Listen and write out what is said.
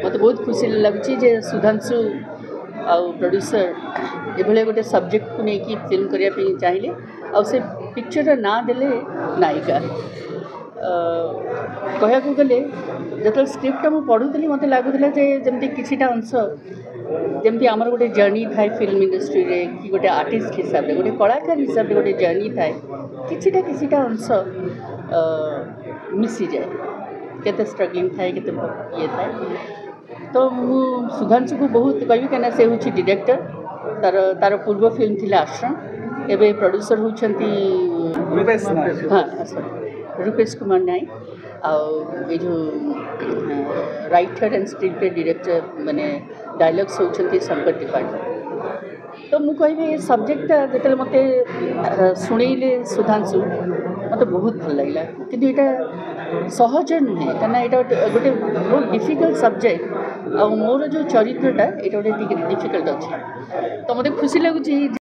मत बहुत खुशी लगुच सुधांशु आउ प्रोड्यूसर ये गोटे सब्जेक्ट को लेकिन फिल्म करने चाहिए आ से पिक्चर ना देले नायिका कहया गले जो स्क्रिप्ट मुझे पढ़ुली मत लगुला जमी किसी अंश जमी आमर गोटे जर्नी थाए फिल्म इंडस्ट्री रे कि गोटे आर्टिस्ट हिसाब से गोटे कलाकार हिसाब से गोटे जर्नी थाए किसी अंश मिसी जाए केते स्ट्रगलिंग थाए केते ये थाए तो मु सुधांशु को बहुत कहि कना से होछि डायरेक्टर तार पूर्व फिल्म थिला आश्रम एबे प्रोड्यूसर होछंती रूपेश नायक हाँ सॉरी रूपेश कुमार नायक आ जो writer and screen play director माने डायलॉग्स होछंती शंकर त्रिपाठी तो मु कहि सब्जेक्ट जेतले मते सुनेइले सुधांशु मत बहुत भल लगे कि यहाँ सहज नुहे कहीं यहाँ गोटे बहुत डिफिकल्ट सब्जेक्ट आ मोर जो चरित्रटा ये गोटे डिफिकल्ट अच्छे तो मत खुशी लगुच